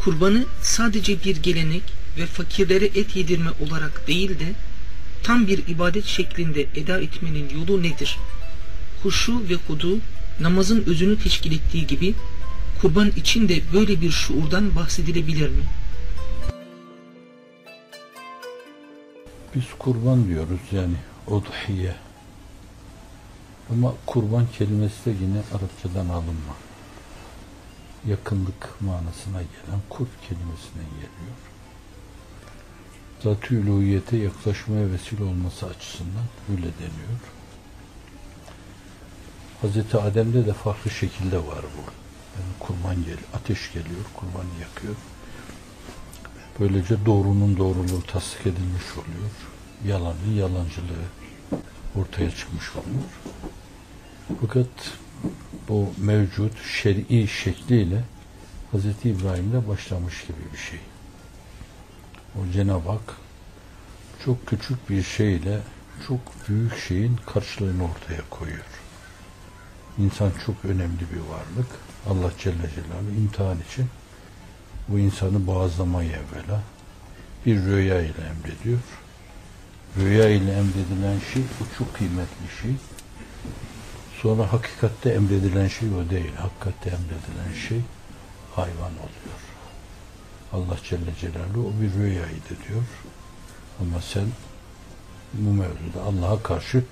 kurbanı sadece bir gelenek ve fakirlere et yedirme olarak değil de tam bir ibadet şeklinde eda etmenin yolu nedir? Huşu ve hudu namazın özünü teşkil ettiği gibi kurban için de böyle bir şuurdan bahsedilebilir mi? Biz kurban diyoruz, yani udhiye. Ama kurban kelimesi de yine Arapçadan alınma. Yakınlık manasına gelen kurb kelimesine geliyor. Zat-ı uluhiyete yaklaşmaya vesile olması açısından öyle deniyor. Hazreti Adem'de de farklı şekilde var bu. Yani kurban geliyor, ateş geliyor, kurbanı yakıyor. Böylece doğrunun doğruluğu tasdik edilmiş oluyor. Yalanın yalancılığı ortaya çıkmış oluyor. Fakat bu mevcut şer'i şekliyle Hz. İbrahim'de başlamış gibi bir şey. O Cenab-ı Hak çok küçük bir şeyle çok büyük şeyin karşılığını ortaya koyuyor. İnsan çok önemli bir varlık. Allah Celle Celaluhu imtihan için bu insanı boğazlamayı evvela bir rüya ile emrediyor. Rüya ile emredilen şey o çok kıymetli şey. Sonra hakikatte emredilen şey o değil. Hakikatte emredilen şey hayvan oluyor. Allah Celle Celaluhu o bir rüyaydı diyor. Ama sen bu mevzuda Allah'a karşı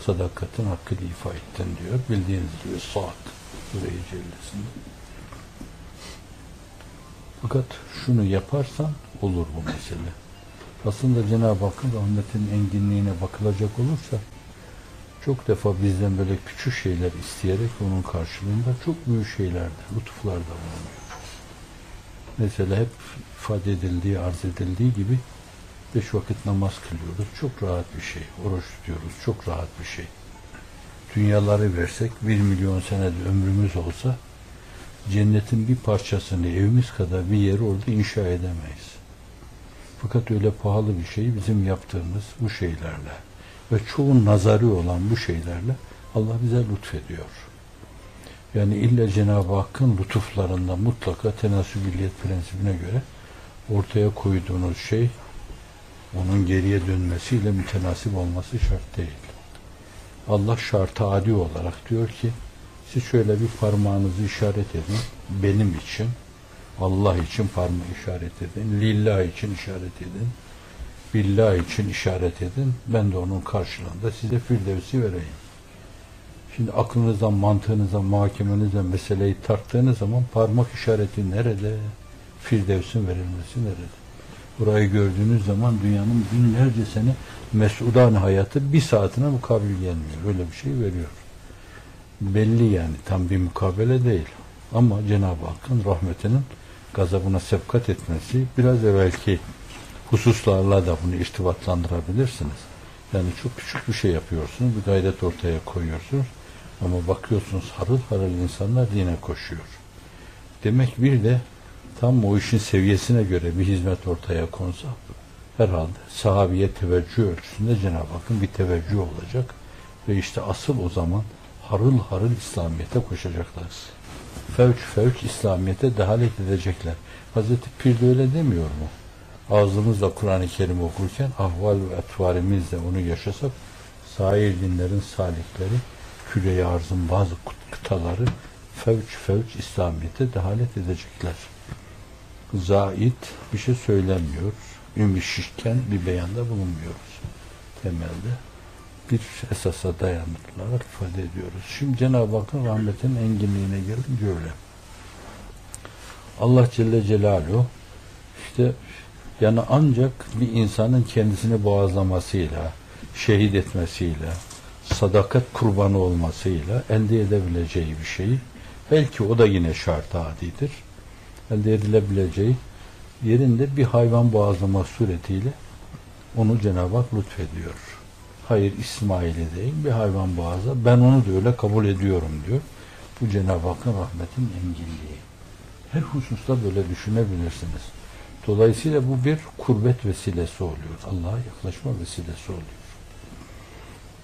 sadakatin hakkını ifa ettin diyor. Bildiğiniz gibi Saat Sure-i Cellesi'nde. Fakat şunu yaparsan olur bu mesele. Aslında Cenab-ı Hakk'ın rahmetinin enginliğine bakılacak olursa çok defa bizden böyle küçük şeyler isteyerek onun karşılığında çok büyük şeylerde, lütuflarda bulunuyor. Mesela hep ifade edildiği, arz edildiği gibi 5 vakit namaz kılıyoruz. Çok rahat bir şey. Oruç tutuyoruz. Çok rahat bir şey. Dünyaları versek 1 milyon senede ömrümüz olsa cennetin bir parçasını, evimiz kadar bir yeri orada inşa edemeyiz. Fakat öyle pahalı bir şey bizim yaptığımız bu şeylerle ve çoğun nazarı olan bu şeylerle Allah bize lütfediyor. Yani illa Cenab-ı Hakk'ın lütuflarında mutlaka tenasübilliyet prensibine göre ortaya koyduğunuz şey onun geriye dönmesiyle mütenasip olması şart değil. Allah şart-ı adi olarak diyor ki siz şöyle bir parmağınızı işaret edin benim için, Allah için parmağı işaret edin, lillah için işaret edin, billah için işaret edin, ben de onun karşılığında size firdevsi vereyim. Şimdi aklınızdan, mantığınızdan, muhakemenizden meseleyi tarttığınız zaman parmak işareti nerede? Firdevsin verilmesi nerede? Burayı gördüğünüz zaman dünyanın binlerce sene mesudan hayatı bir saatine mukabil gelmiyor. Öyle bir şey veriyor. Belli yani tam bir mukabele değil. Ama Cenab-ı Hakk'ın rahmetinin gazabına sevkat etmesi biraz evvelki hususlarla da bunu irtibatlandırabilirsiniz. Yani çok küçük bir şey yapıyorsunuz, bir gayret ortaya koyuyorsunuz ama bakıyorsunuz harıl harıl insanlar dine koşuyor. Demek bir de tam o işin seviyesine göre bir hizmet ortaya konsa herhalde sahabiye teveccüh ölçüsünde Cenab-ı Hakk'ın bir teveccüh olacak ve işte asıl o zaman harıl harıl İslamiyet'e koşacaklar. Fevç fevç İslamiyet'e dehalet edecekler. Hazreti Pir de öyle demiyor mu? Ağzımızla Kur'an-ı Kerim okurken ahval ve etvarimizle onu yaşasak sair dinlerin salikleri küre-i arzın bazı kıtaları fevç fevç İslamiyet'e dehalet edecekler. Zahid bir şey söylemiyor. Ümmi şişken bir beyanda bulunmuyoruz. Temelde bir esasa dayanıklarak ifade ediyoruz. Şimdi Cenab-ı Hakk'ın rahmetinin enginliğine gelince öyle. Allah Celle Celaluhu işte yani ancak bir insanın kendisini boğazlamasıyla, şehit etmesiyle, sadakat kurbanı olmasıyla elde edebileceği bir şeyi, belki o da yine şart-ı adidir, elde edilebileceği yerinde bir hayvan boğazlama suretiyle onu Cenab-ı Hak lütfediyor. Hayır İsmail'i değil, bir hayvan boğazla, ben onu da öyle kabul ediyorum diyor. Bu Cenab-ı Hakk'ın rahmetin enginliği. Her hususta böyle düşünebilirsiniz. Dolayısıyla bu bir kurbet vesilesi oluyor. Allah'a yaklaşma vesilesi oluyor.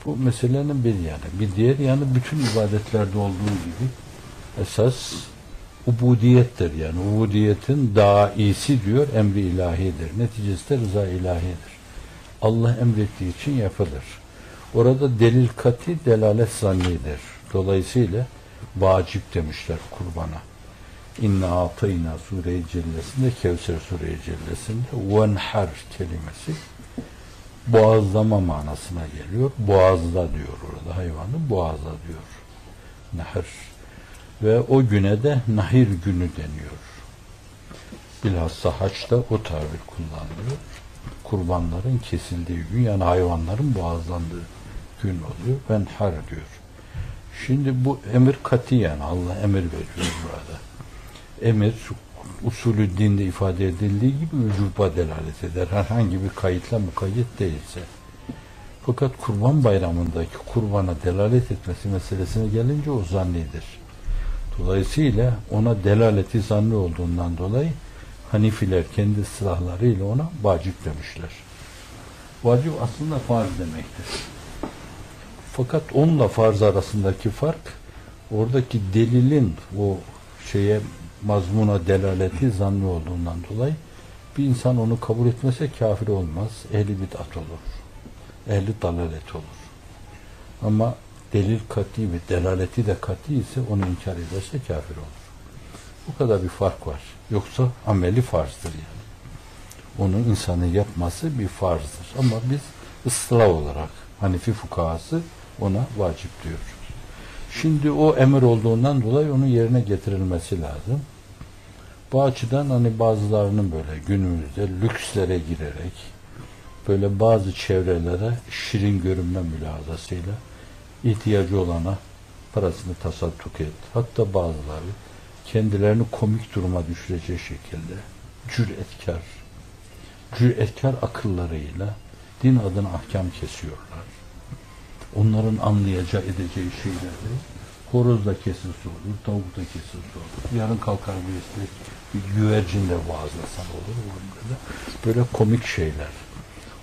Bu meselenin bir yanı. Bir diğer yanı bütün ibadetlerde olduğu gibi esas ubudiyettir yani. Ubudiyetin daha iyisi diyor, emri ilahidir. Neticesi de rıza ilahidir. Allah emrettiği için yapılır. Orada delil kati, delalet zannidir. Dolayısıyla vacip demişler kurbana. İnna atayna Sure-i Cellesi'nde, Kevser Sure-i Cellesi'nde venhar kelimesi boğazlama manasına geliyor. Boğazla diyor orada, hayvanı boğazla diyor. Nahır. Ve o güne de nahir günü deniyor. Bilhassa haçta o tabir kullanılıyor. Kurbanların kesildiği gün, yani hayvanların boğazlandığı gün oluyor. Venhar diyor. Şimdi bu emir katiyen, Allah emir veriyor burada. Emir usulü dinde ifade edildiği gibi vücuba delalet eder. Herhangi bir kayıtla mukayyet değilse. Fakat Kurban Bayramı'ndaki kurbana delalet etmesi meselesine gelince o zannidir. Dolayısıyla ona delaleti zanni olduğundan dolayı Hanifiler kendi silahlarıyla ona vacip demişler. Vacip aslında farz demektir. Fakat onunla farz arasındaki fark, oradaki delilin o şeye, mazmuna delaleti zanni olduğundan dolayı bir insan onu kabul etmese kafir olmaz. Ehli bid'at olur. Ehli dalalet olur. Ama delil kat'i ve delaleti de kat'i ise onu inkar ederse kafir olur. Bu kadar bir fark var. Yoksa ameli farzdır yani. Onu insanın yapması bir farzdır. Ama biz ıslah olarak Hanefi fukahası ona vacip diyor. Şimdi o emir olduğundan dolayı onun yerine getirilmesi lazım. Bu açıdan hani bazılarının böyle günümüzde lükslere girerek böyle bazı çevrelere şirin görünme mülazasıyla ihtiyacı olana parasını tasadduk et. Hatta bazıları kendilerini komik duruma düşürecek şekilde cüretkar akıllarıyla din adına ahkam kesiyorlar. Onların anlayacağı, edeceği şeyleri horozla kesilse olur, tavukla kesilse olur. Yarın kalkar bir güvercin de vaazlasan olur. Böyle komik şeyler.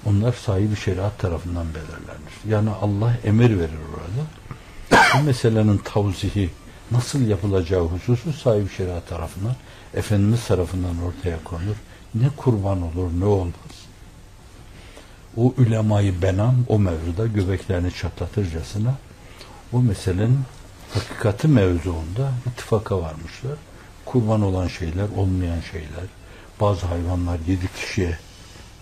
Onlar sahibi şeriat tarafından belirlenir. Yani Allah emir verir orada. Bu meselenin tavzihi nasıl yapılacağı hususu sahibi şeriat tarafından, Efendimiz tarafından ortaya konur. Ne kurban olur, ne olmaz. O ulemayı benan o mevzuda göbeklerini çatlatırcasına o meselenin hakikati mevzuunda ittifaka varmışlar. Kurban olan şeyler, olmayan şeyler. Bazı hayvanlar 7 kişiye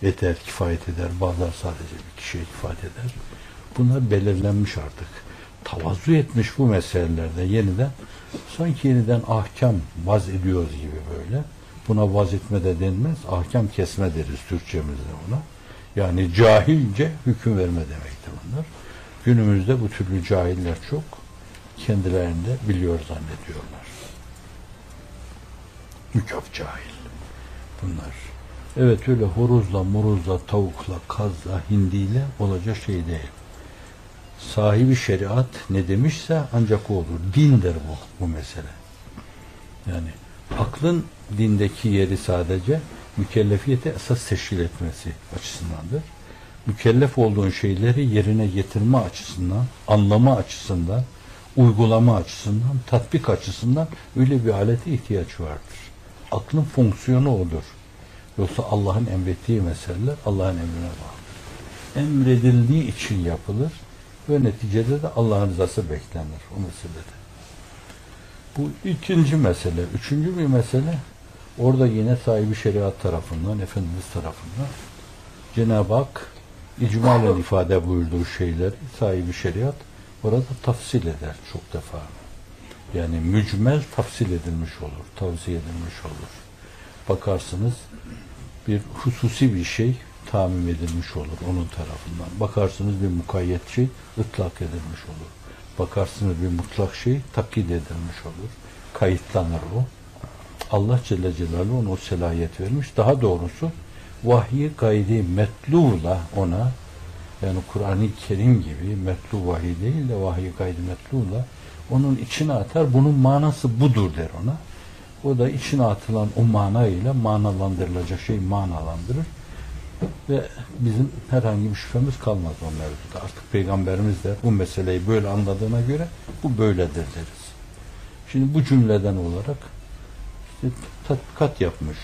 yeter, kifayet eder. Bazılar sadece bir kişiye kifayet eder. Bunlar belirlenmiş artık. Tavazu etmiş bu meselelerde yeniden, sanki yeniden ahkam vaz ediyoruz gibi böyle. Buna vaz etme de denmez. Ahkam kesme deriz Türkçemizde buna. Yani cahilce hüküm verme demektir bunlar. Günümüzde bu türlü cahiller çok. Kendilerinde biliyor zannediyorlar. Mükaf cahil bunlar. Evet, öyle horozla, morozla, tavukla, kazla, hindiyle olacak şey değil. Sahibi şeriat ne demişse ancak o olur. Dindir bu mesele. Yani aklın dindeki yeri sadece mükellefiyete esas teşkil etmesi açısındandır. Mükellef olduğun şeyleri yerine getirme açısından, anlama açısından, uygulama açısından, tatbik açısından öyle bir alete ihtiyaç vardır. Aklın fonksiyonu odur. Yoksa Allah'ın emrettiği meseleler Allah'ın emrine bağlıdır. Emredildiği için yapılır ve neticede de Allah'ın rızası beklenir o meselede. Bu ikinci mesele. Üçüncü bir mesele, orada yine sahibi şeriat tarafından, Efendimiz tarafından Cenab-ı Hak icmalen ifade buyurduğu şeyleri sahibi şeriat orada tafsil eder çok defa. Yani mücmel tafsil edilmiş olur, tavsiye edilmiş olur. Bakarsınız bir hususi bir şey tamim edilmiş olur onun tarafından. Bakarsınız bir mukayyet şey ıtlak edilmiş olur. Bakarsınız bir mutlak şey takkid edilmiş olur. Kayıtlanır o. Allah Celle Celaluhu ona o selahiyet vermiş. Daha doğrusu vahyi gayri metlûla ona, yani Kur'an-ı Kerim gibi metlu vahiy değil de vahyi gayri metlûla onun içine atar. Bunun manası budur der ona. O da içine atılan o manayla manalandırılacak şey manalandırır. Ve bizim herhangi bir şüphemiz kalmaz o mevzuda. Artık Peygamberimiz de bu meseleyi böyle anladığına göre bu böyledir deriz. Şimdi bu cümleden olarak İşte tatbikat yapmış.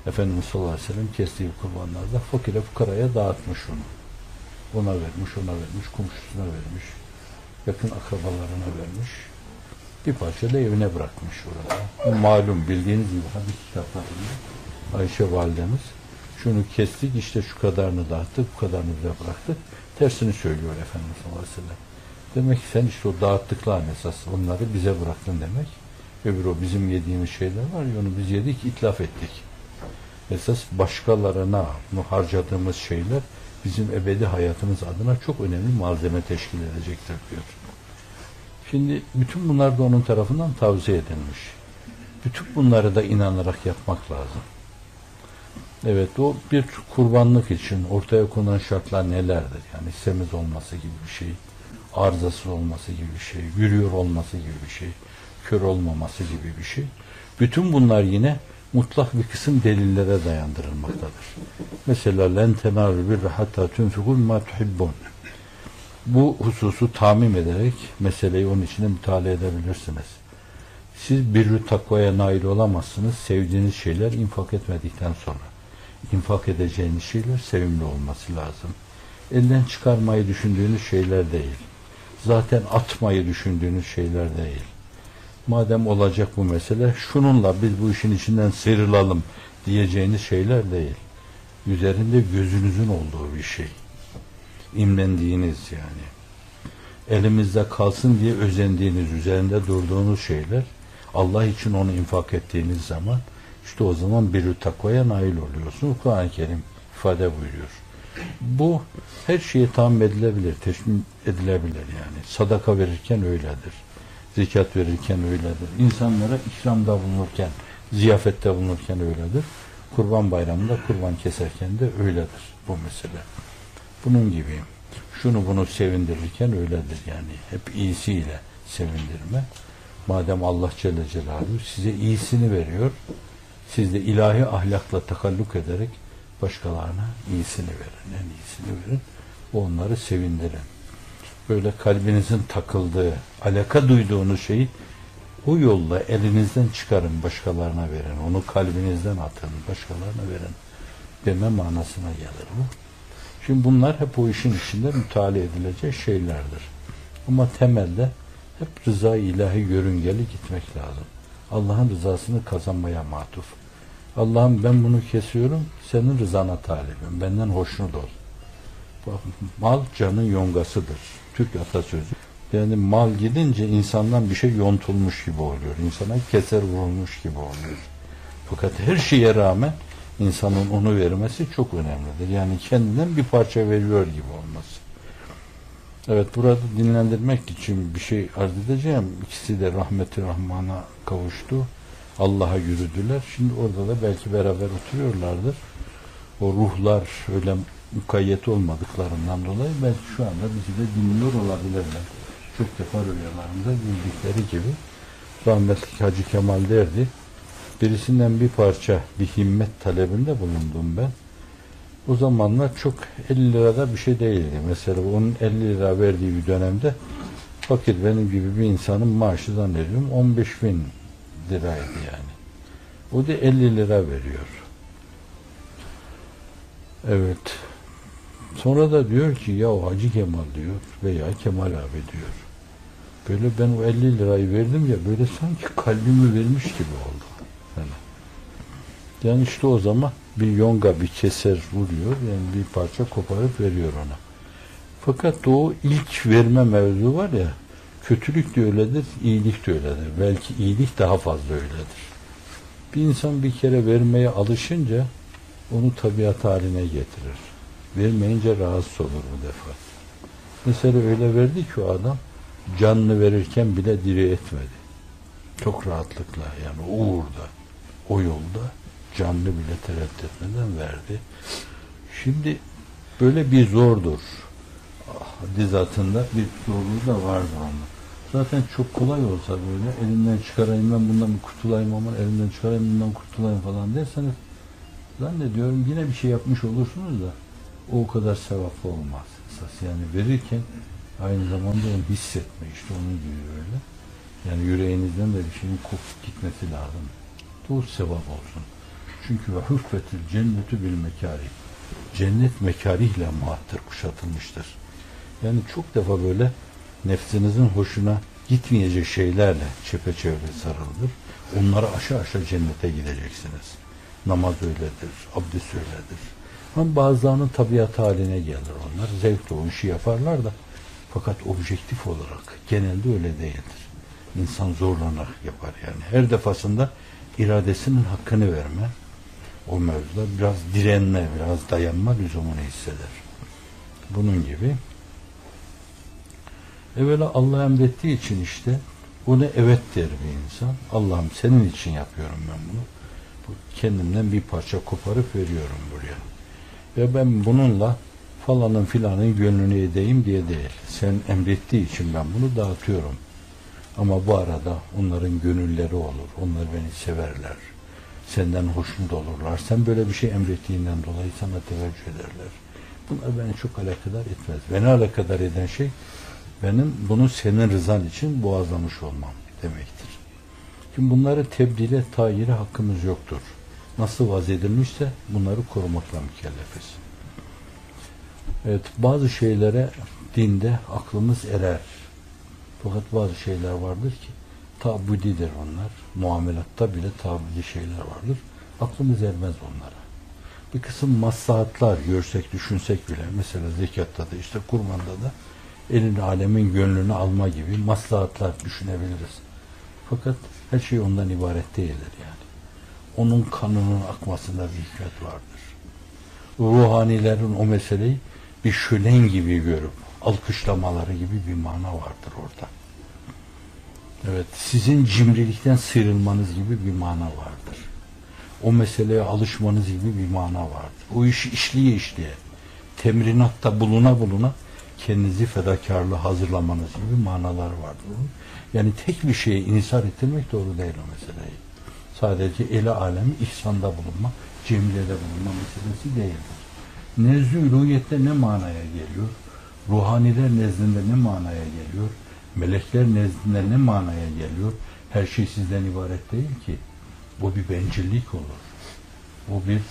Efendimiz sallallahu aleyhi ve sellem kestiği kurbanlarda fakire fukaraya dağıtmış onu. Ona vermiş, ona vermiş, komşusuna vermiş, yakın akrabalarına vermiş. Bir parça da evine bırakmış orada. Bu malum, bildiğiniz gibi hadis kitaplarında Ayşe validemiz şunu kestik, işte şu kadarını dağıttık, bu kadarını bize bıraktık. Tersini söylüyor Efendimiz sallallahu aleyhi ve sellem. Demek ki sen işte o dağıttıkların esas onları bize bıraktın demek. Öbür o bizim yediğimiz şeyler var ya, onu biz yedik, itlaf ettik. Esas başkalarına bunu harcadığımız şeyler bizim ebedi hayatımız adına çok önemli malzeme teşkil edecektir diyor. Şimdi bütün bunlar da onun tarafından tavsiye edilmiş. Bütün bunları da inanarak yapmak lazım. Evet, o bir kurbanlık için ortaya konan şartlar nelerdir? Yani semiz olması gibi bir şey, arızasız olması gibi bir şey, yürüyor olması gibi bir şey, kör olmaması gibi bir şey. Bütün bunlar yine mutlak bir kısım delillere dayandırılmaktadır. Mesela len tenâlu birre hattâ tunfikû mâ tuhibbûn. Bu hususu tamim ederek meseleyi onun içine müteala edebilirsiniz. Siz birrü takvaya nail olamazsınız sevdiğiniz şeyler infak etmedikten sonra. İnfak edeceğiniz şeyler sevimli olması lazım. Elden çıkarmayı düşündüğünüz şeyler değil. Zaten atmayı düşündüğünüz şeyler değil. Madem olacak bu mesele, şununla biz bu işin içinden sıyrılalım diyeceğiniz şeyler değil. Üzerinde gözünüzün olduğu bir şey. İmrendiğiniz yani. Elimizde kalsın diye özendiğiniz, üzerinde durduğunuz şeyler, Allah için onu infak ettiğiniz zaman, işte o zaman bir takvaya nail oluyorsunuz. Kur'an-ı Kerim ifade buyuruyor. Bu her şeye tahammül edilebilir, teşmil edilebilir yani. Sadaka verirken öyledir. Zekat verirken öyledir. İnsanlara ikramda bulunurken, ziyafette bulunurken öyledir. Kurban bayramında kurban keserken de öyledir bu mesele. Bunun gibi şunu bunu sevindirirken öyledir yani. Hep iyisiyle sevindirme. Madem Allah Celle Celaluhu size iyisini veriyor, siz de ilahi ahlakla takalluk ederek başkalarına iyisini verin, en iyisini verin. Onları sevindirin. Böyle kalbinizin takıldığı, alaka duyduğunuz şeyi o yolla elinizden çıkarın, başkalarına verin. Onu kalbinizden atın, başkalarına verin deme manasına gelir bu. Şimdi bunlar hep o işin içinde müteala edilecek şeylerdir. Ama temelde hep rıza-i ilahi yörüngeli gitmek lazım. Allah'ın rızasını kazanmaya matuf. Allah'ım ben bunu kesiyorum, senin rızana talibim, benden hoşnut ol. Mal canın yongasıdır. Türk atasözü. Yani mal gidince insandan bir şey yontulmuş gibi oluyor. İnsana keser vurulmuş gibi oluyor. Fakat her şeye rağmen insanın onu vermesi çok önemlidir. Yani kendinden bir parça veriyor gibi olması. Evet, burada dinlendirmek için bir şey arz edeceğim. İkisi de rahmeti rahmana kavuştu. Allah'a yürüdüler. Şimdi orada da belki beraber oturuyorlardır. O ruhlar öyle mukayyet olmadıklarından dolayı belki şu anda bizi de dinliyor olabilirler. Çok defa rüyalarımıza girdikleri gibi. Rahmetli Hacı Kemal derdi, birisinden bir parça bir himmet talebinde bulundum ben. O zamanlar çok 50 lirada bir şey değildi. Mesela onun 50 lira verdiği bir dönemde fakir benim gibi bir insanın maaşı zannediyorum 15.000 liraydı yani. O da 50 lira veriyor. Evet. Sonra da diyor ki ya Hacı Kemal diyor veya Kemal abi diyor. Böyle ben o 50 lirayı verdim ya böyle sanki kalbimi vermiş gibi oldu. Yani işte o zaman bir yonga bir keser vuruyor yani bir parça koparıp veriyor ona. Fakat o ilk verme mevzu var ya, kötülük de öyledir, iyilik de öyledir. Belki iyilik daha fazla öyledir. Bir insan bir kere vermeye alışınca onu tabiat haline getirir. Vermeyince rahatsız olur bu defa. Mesela öyle verdi ki o adam, canını verirken bile diri etmedi. Çok rahatlıkla yani o uğurda, o yolda canını bile tereddüt etmeden verdi. Şimdi böyle bir zordur. Hadis zatında bir zorluğu da vardır onun. Zaten çok kolay olsa böyle elimden çıkarayım ben bundan kurtulayım ama elimden çıkarayım bundan kurtulayım falan derseniz zannediyorum yine bir şey yapmış olursunuz da o kadar sevaplı olmaz. Esas yani verirken aynı zamanda onu hissetme işte onun gibi böyle. Yani yüreğinizden de bir şeyin kopup gitmesi lazım. Bu sevap olsun. Çünkü ve hüffetil cennetu bil mekârih. Cennet mekârihle muhattır, kuşatılmıştır. Yani çok defa böyle nefsinizin hoşuna gitmeyecek şeylerle çepeçevre sarıldır. Onları aşağı aşağı cennete gideceksiniz. Namaz öyledir, abdest öyledir. Ama bazılarının tabiat haline gelir onlar. Zevkle o işi yaparlar da fakat objektif olarak genelde öyle değildir. İnsan zorlanarak yapar yani. Her defasında iradesinin hakkını verme, o mevzuda biraz direnme, biraz dayanma lüzumunu hisseder. Bunun gibi evvela Allah emrettiği için işte ona evet der bir insan. Allah'ım senin için yapıyorum ben bunu. Kendimden bir parça koparıp veriyorum buraya. Ve ben bununla falanın filanın gönlünü edeyim diye değil. Sen emrettiği için ben bunu dağıtıyorum. Ama bu arada onların gönülleri olur. Onlar beni severler. Senden hoşnut olurlar. Sen böyle bir şey emrettiğinden dolayı sana teveccüh ederler. Bunlar beni çok alakadar etmez. Beni alakadar eden şey benim bunu senin rızan için boğazlamış olmam demektir. Şimdi bunları tebdile, tayire hakkımız yoktur. Nasıl vaz edilmişse bunları korumakla mükellefiz. Evet, bazı şeylere dinde aklımız erer. Fakat bazı şeyler vardır ki tabudidir onlar. Muamelatta bile tabudi şeyler vardır. Aklımız ermez onlara. Bir kısım maslahatlar görsek, düşünsek bile, mesela zekatta da işte kurmanda da elin alemin gönlünü alma gibi maslahatlar düşünebiliriz. Fakat her şey ondan ibaret değildir yani. Onun kanının akmasında bir hikmet vardır. Ruhanilerin o meseleyi bir şölen gibi görüp alkışlamaları gibi bir mana vardır orada. Evet, sizin cimrilikten sıyrılmanız gibi bir mana vardır. O meseleye alışmanız gibi bir mana vardır. O işi işliye işliye, temrinatta buluna kendinizi fedakarlığa hazırlamanız gibi manalar vardır. Yani tek bir şeye inisar ettirmek doğru değil o meseleyi. Sadece ele alemi ihsanda bulunma, cemilede bulunma meselesi değildir. Nezdü uluhiyette ne manaya geliyor? Ruhaniler nezdinde ne manaya geliyor? Melekler nezdinde ne manaya geliyor? Her şey sizden ibaret değil ki. Bu bir bencillik olur. Bu bir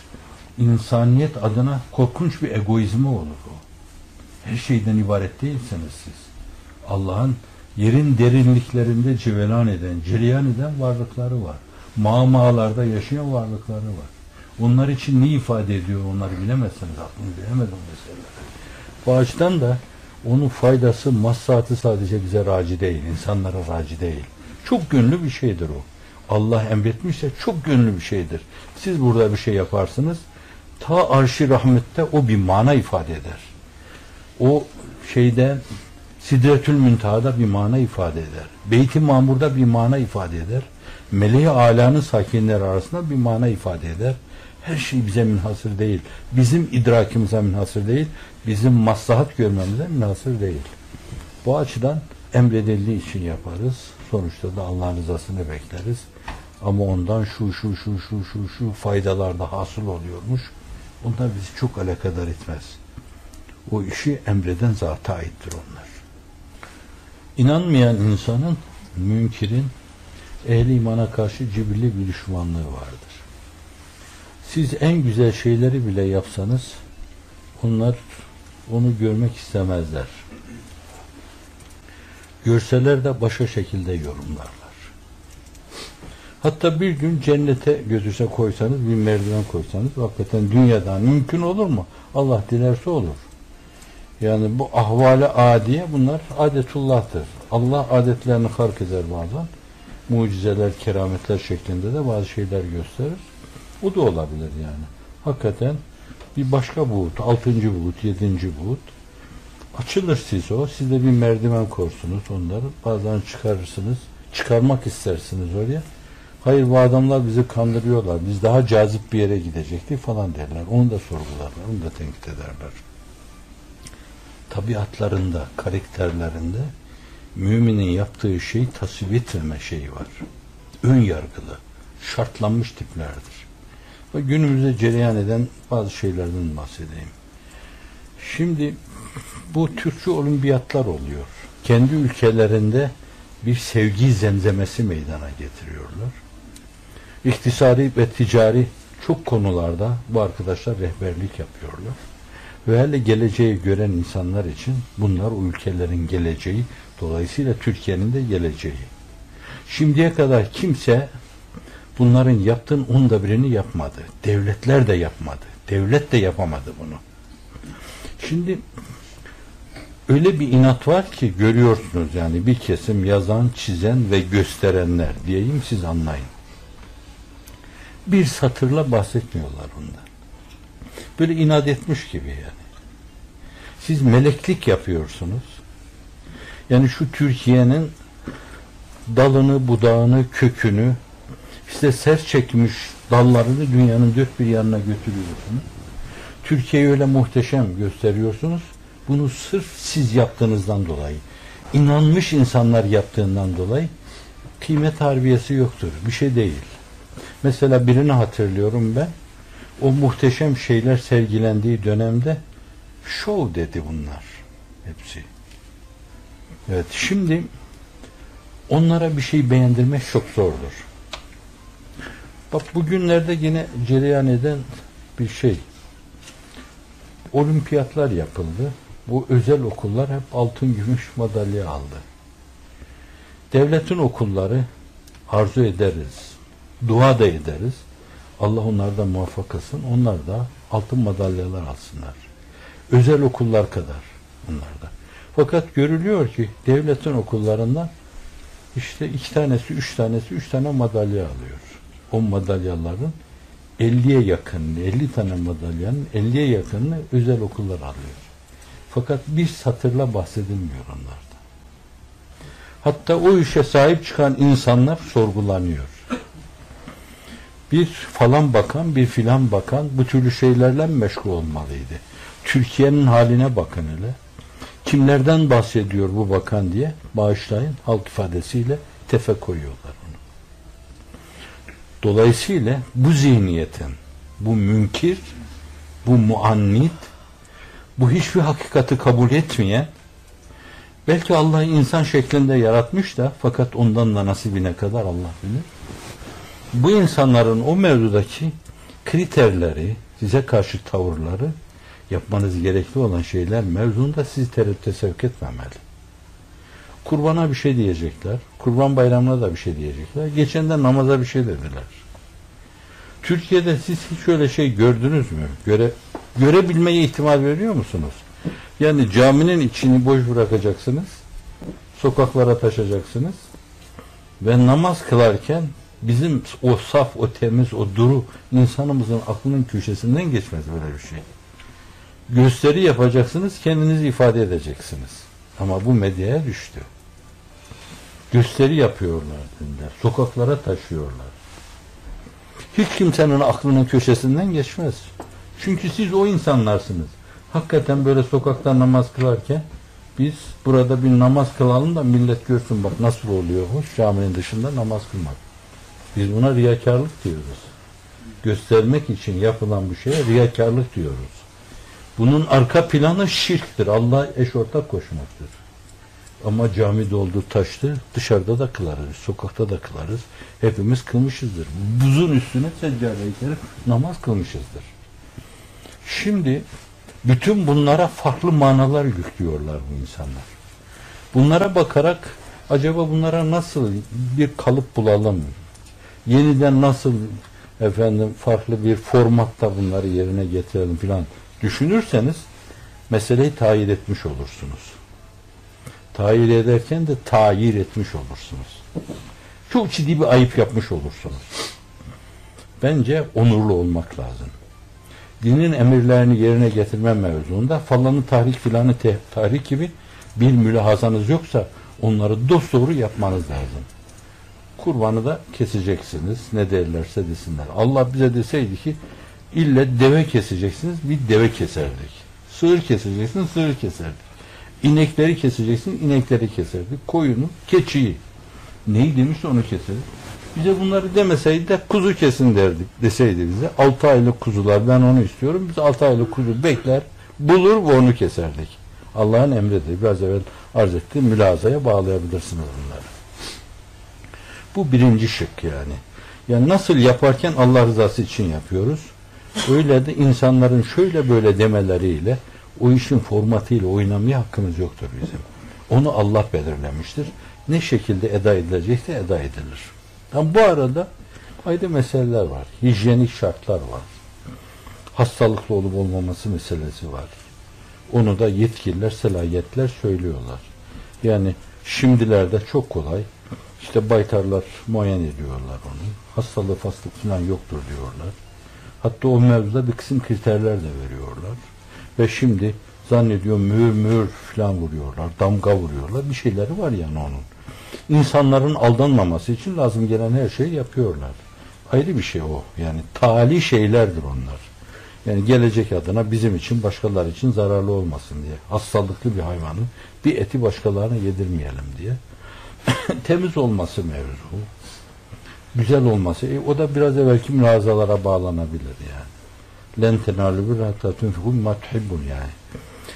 insaniyet adına korkunç bir egoizmi olur o. Her şeyden ibaret değilsiniz siz. Allah'ın yerin derinliklerinde cevelan eden, cereyan eden varlıkları var. Mağmalarda yaşayan varlıkları var. Onlar için ne ifade ediyor onları bilemezsiniz. Aklınız bilemez o meseleleri. Bu açıdan da onun faydası, maslahatı sadece bize raci değil, insanlara raci değil. Çok gönlü bir şeydir o. Allah emretmişse çok gönlü bir şeydir. Siz burada bir şey yaparsınız, ta arş-ı rahmette o bir mana ifade eder. O şeyde Sidretül Münteha'da bir mana ifade eder. Beyt-i Mamur'da bir mana ifade eder. Meleği âlânın sakinleri arasında bir mana ifade eder. Her şey bize münhasır değil. Bizim idrakimize münhasır değil. Bizim maslahat görmemize münhasır değil. Bu açıdan emredildiği için yaparız. Sonuçta da Allah'ın rızasını bekleriz. Ama ondan şu faydalar da hasıl oluyormuş. Onlar bizi çok alakadar etmez. O işi emreden zata aittir onlar. İnanmayan insanın, münkirin ehli imana karşı cibirli bir düşmanlığı vardır. Siz en güzel şeyleri bile yapsanız onlar onu görmek istemezler. Görseler de başka şekilde yorumlarlar. Hatta bir gün cennete götürse koysanız, bir merdiven koysanız hakikaten dünyadan mümkün olur mu? Allah dilerse olur. Yani bu ahvale adiye bunlar adetullah'tır. Allah adetlerini hark eder bazen. Mucizeler, kerametler şeklinde de bazı şeyler gösterir. O da olabilir yani. Hakikaten bir başka buğut, 6. buğut, 7. buğut açılır size o. Siz de bir merdiven korsunuz onları. Bazen çıkarırsınız. Çıkarmak istersiniz oraya. Hayır bu adamlar bizi kandırıyorlar. Biz daha cazip bir yere gidecektik falan derler. Onu da sorgularlar. Onu da tenkit ederler. Tabiatlarında, karakterlerinde müminin yaptığı şey tasvip etmeme şeyi var. Ön yargılı, şartlanmış tiplerdir. Ve günümüzde cereyan eden bazı şeylerden bahsedeyim. Şimdi bu Türkçe olimpiyatlar oluyor. Kendi ülkelerinde bir sevgi zemzemesi meydana getiriyorlar. iktisadi ve ticari çok konularda bu arkadaşlar rehberlik yapıyorlar. Ve hele geleceği gören insanlar için bunlar o ülkelerin geleceği, dolayısıyla Türkiye'nin de geleceği. Şimdiye kadar kimse bunların yaptığın onda birini yapmadı. Devletler de yapmadı. Devlet de yapamadı bunu. Şimdi öyle bir inat var ki görüyorsunuz, yani bir kesim yazan, çizen ve gösterenler diyeyim, siz anlayın. Bir satırla bahsetmiyorlar ondan. Böyle inat etmiş gibi yani. Siz meleklik yapıyorsunuz. Yani şu Türkiye'nin dalını, budağını, kökünü, işte ser çekmiş dallarını dünyanın dört bir yanına götürüyorsunuz. Türkiye'yi öyle muhteşem gösteriyorsunuz. Bunu sırf siz yaptığınızdan dolayı, inanmış insanlar yaptığından dolayı kıymet harbiyesi yoktur. Bir şey değil. Mesela birini hatırlıyorum ben. O muhteşem şeyler sergilendiği dönemde şov dedi bunlar. Hepsi. Evet, şimdi onlara bir şey beğendirmek çok zordur. Bak bugünlerde yine cereyan eden bir şey. Olimpiyatlar yapıldı. Bu özel okullar hep altın, gümüş madalya aldı. Devletin okulları arzu ederiz. Dua da ederiz. Allah onlardan muvaffak kılsın. Onlar da altın madalyalar alsınlar. Özel okullar kadar onlarda. Fakat görülüyor ki devletin okullarından işte 2 tanesi, 3 tanesi 3 tane madalya alıyor. O madalyaların 50'ye yakınını, 50 tane madalyanın 50'ye yakınını özel okullar alıyor. Fakat bir satırla bahsedilmiyor onlarda. Hatta o işe sahip çıkan insanlar sorgulanıyor. Bir falan bakan, bir filan bakan bu türlü şeylerle meşgul olmalıydı. Türkiye'nin haline bakın hele. Kimlerden bahsediyor bu bakan diye, bağışlayın, halk ifadesiyle tefe koyuyorlar onu. Dolayısıyla bu zihniyetin, bu münkir, bu muannit, bu hiçbir hakikati kabul etmeyen, belki Allah'ı insan şeklinde yaratmış da fakat ondan da nasibine kadar Allah bilir. Bu insanların o mevzudaki kriterleri, size karşı tavırları, yapmanız gerekli olan şeyler mevzunda sizi tereddüte sevk etmemeli. Kurbana bir şey diyecekler, Kurban Bayramı'na da bir şey diyecekler, geçen de namaza bir şey dediler. Türkiye'de siz hiç öyle şey gördünüz mü? Görebilmeye ihtimal veriyor musunuz? Yani caminin içini boş bırakacaksınız, sokaklara taşacaksınız ve namaz kılarken bizim o saf, o temiz, o duru insanımızın aklının köşesinden geçmez böyle bir şey. Gösteri yapacaksınız, kendinizi ifade edeceksiniz. Ama bu medyaya düştü. Gösteri yapıyorlar dediler, sokaklara taşıyorlar. Hiç kimsenin aklının köşesinden geçmez. Çünkü siz o insanlarsınız. Hakikaten böyle sokakta namaz kılarken biz burada bir namaz kılalım da millet görsün bak nasıl oluyormuş caminin dışında namaz kılmak. Biz buna riyakarlık diyoruz. Göstermek için yapılan bu şeye riyakarlık diyoruz. Bunun arka planı şirktir. Allah'a eş ortak koşmaktır. Ama cami doldu taştı. Dışarıda da kılarız. Sokakta da kılarız. Hepimiz kılmışızdır. Buzun üstüne seccade-i kerem namaz kılmışızdır. Şimdi bütün bunlara farklı manalar yüklüyorlar bu insanlar. Bunlara bakarak acaba bunlara nasıl bir kalıp bulalım? Yeniden nasıl farklı bir formatta bunları yerine getirelim filan düşünürseniz meseleyi tayir etmiş olursunuz. Tayir ederken de tayir etmiş olursunuz. Çok ciddi bir ayıp yapmış olursunuz. Bence onurlu olmak lazım. Dinin emirlerini yerine getirme mevzuunda falanı tahrik filanı tahrik gibi bir mülahazanız yoksa onları dosdoğru yapmanız lazım. Kurbanı da keseceksiniz. Ne derlerse desinler. Allah bize deseydi ki ille deve keseceksiniz, bir deve keserdik. Sığır keseceksiniz, sığır keserdik. İnekleri keseceksin, inekleri keserdik. Koyunu, keçiyi. Neyi demişse onu keserdik. Bize bunları demeseydi de kuzu kesin derdik deseydi bize. 6 aylık kuzular ben onu istiyorum. Biz 6 aylık kuzu bekler, bulur ve onu keserdik. Allah'ın emridir. Biraz evvel arz ettiğim mülazaya bağlayabilirsiniz bunları. Bu birinci şık yani. Yani nasıl yaparken Allah rızası için yapıyoruz. Öyle de insanların şöyle böyle demeleriyle o işin formatıyla oynamaya hakkımız yoktur bizim. Onu Allah belirlemiştir. Ne şekilde eda edilecekse eda edilir. Ama bu arada ayrı meseleler var. Hijyenik şartlar var. Hastalıklı olup olmaması meselesi var. Onu da yetkililer, selahiyetler söylüyorlar. Yani şimdilerde çok kolay. İşte baytarlar muayene ediyorlar onu. Hastalığı faslık falan yoktur diyorlar. Hatta o mevzuda bir kısım kriterler de veriyorlar. Ve şimdi zannediyorum mühür falan vuruyorlar, damga vuruyorlar. Bir şeyleri var yani onun. İnsanların aldanmaması için lazım gelen her şeyi yapıyorlar. Ayrı bir şey o. Yani tali şeylerdir onlar. Yani gelecek adına bizim için, başkaları için zararlı olmasın diye. Hastalıklı bir hayvanın bir eti başkalarına yedirmeyelim diye. Temiz olması mevzu. Güzel olması. O da biraz evvelki mülazalara bağlanabilir yani. Len tenâlü bir hattâ tunfiku mimâ tuhibbun yani.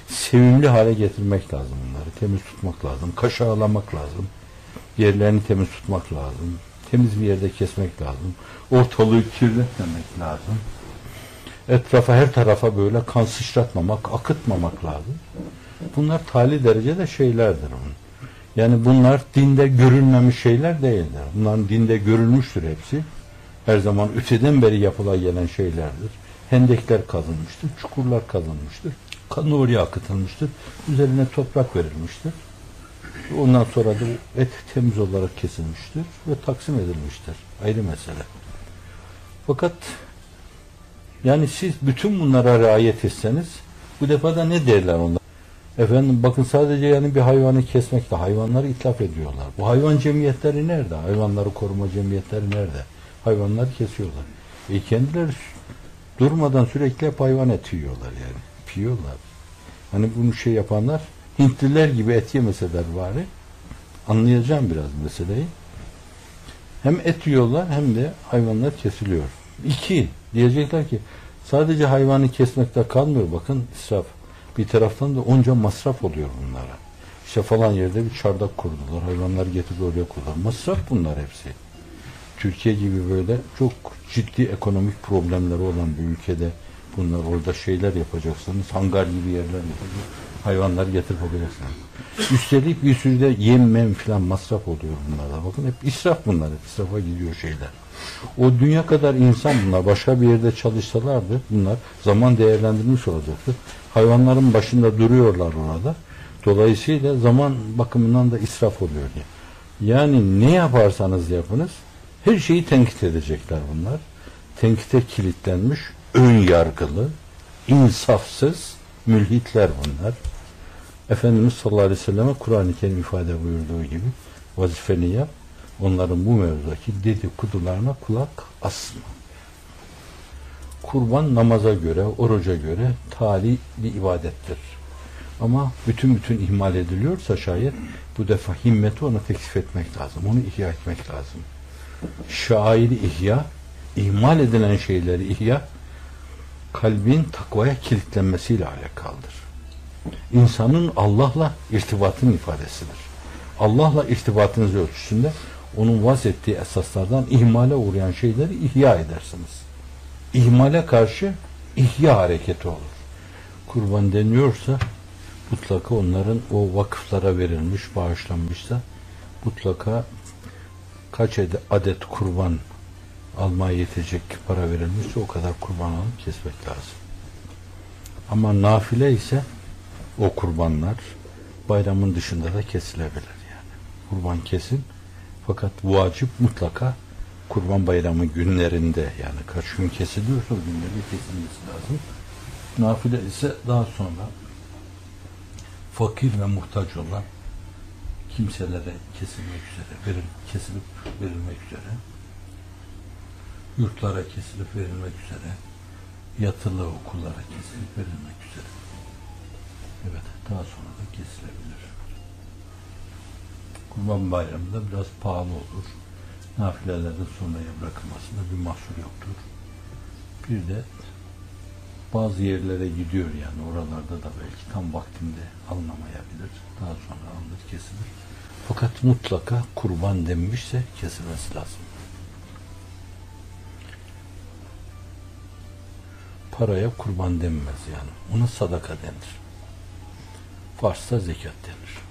Sevimli hale getirmek lazım bunları. Temiz tutmak lazım. Kaşağılamak lazım. Yerlerini temiz tutmak lazım. Temiz bir yerde kesmek lazım. Ortalığı kirletmemek lazım. Etrafa, her tarafa böyle kan sıçratmamak, akıtmamak lazım. Bunlar tali derecede şeylerdir onun. Yani bunlar dinde görülmemiş şeyler değildir. Bunların dinde görülmüştür hepsi. Her zaman öteden beri yapıla gelen şeylerdir. Hendekler kazılmıştır, çukurlar kazılmıştır. Kan oraya akıtılmıştır. Üzerine toprak verilmiştir. Ondan sonra da et temiz olarak kesilmiştir ve taksim edilmiştir. Ayrı mesele. Fakat yani siz bütün bunlara riayet etseniz bu defa da ne derler onlar? Efendim bakın sadece yani bir hayvanı kesmekle hayvanları itlaf ediyorlar. Bu hayvan cemiyetleri nerede? Hayvanları koruma cemiyetleri nerede? Hayvanları kesiyorlar. Kendileri durmadan sürekli hep hayvan eti yiyorlar yani. Piyorlar. Hani bunu şey yapanlar Hintliler gibi et yemeseler bari. Anlayacağım biraz meseleyi. Hem et yiyorlar hem de hayvanlar kesiliyor. İki, diyecekler ki sadece hayvanı kesmekte kalmıyor. Bakın israf. Bir taraftan da onca masraf oluyor bunlara. İşte falan yerde bir çardak kurdular. Hayvanları getirip oraya koydular. Masraf bunlar hepsi. Türkiye gibi böyle çok ciddi ekonomik problemleri olan bir ülkede bunlar orada şeyler yapacaksınız. Hangar gibi yerler yapacaksınız. Hayvanları getirip koyacaksınız. Üstelik bir sürü de yem mem filan masraf oluyor bunlarda. Bakın hep israf bunlar. Hep israfa gidiyor şeyler. O dünya kadar insan bunlar. Başka bir yerde çalışsalardı bunlar zaman değerlendirilmiş olacaktı. Hayvanların başında duruyorlar orada. Dolayısıyla zaman bakımından da israf oluyor diye. Yani ne yaparsanız yapınız her şeyi tenkit edecekler bunlar. Tenkite kilitlenmiş, ön yargılı, insafsız mülhitler bunlar. Efendimiz sallallahu aleyhi ve selleme Kur'an-ı Kerim ifade buyurduğu gibi vazifeni yap, onların bu mevzudaki dedikodularına kulak asma. Kurban namaza göre, oruca göre tali bir ibadettir. Ama bütün ihmal ediliyorsa şayet bu defa himmeti ona teksif etmek lazım. Onu ihya etmek lazım. Şairi ihya, ihmal edilen şeyleri ihya, kalbin takvaya kilitlenmesiyle alakalıdır. İnsanın Allah'la irtibatın ifadesidir. Allah'la irtibatınız ölçüsünde onun vaz ettiği esaslardan ihmale uğrayan şeyleri ihya edersiniz. İhmale karşı ihya hareketi olur. Kurban deniyorsa mutlaka onların o vakıflara verilmiş, bağışlanmışsa mutlaka kaç adet kurban almaya yetecek para verilmişse o kadar kurban alıp kesmek lazım. Ama nafile ise o kurbanlar bayramın dışında da kesilebilir yani. Kurban kesin fakat vacip mutlaka Kurban Bayramı günlerinde yani kaç gün kesiliyorsa o günlerde kesilmesi lazım. Nafile ise daha sonra fakir ve muhtaç olan kimselere kesilmek üzere, kesilip verilmek üzere, yurtlara kesilip verilmek üzere, yatılı okullara kesilip verilmek üzere. Evet, daha sonra da kesilebilir. Kurban Bayramı'nda biraz pahalı olur. Nafilelerde sonraya bırakılmasında bir mahsur yoktur. Bir de bazı yerlere gidiyor yani oralarda da belki tam vaktinde alınamayabilir. Daha sonra alınır, kesilir. Fakat mutlaka kurban denmişse kesilmesi lazım. paraya kurban denmez yani. Ona sadaka denir. Fars'ta zekat denir.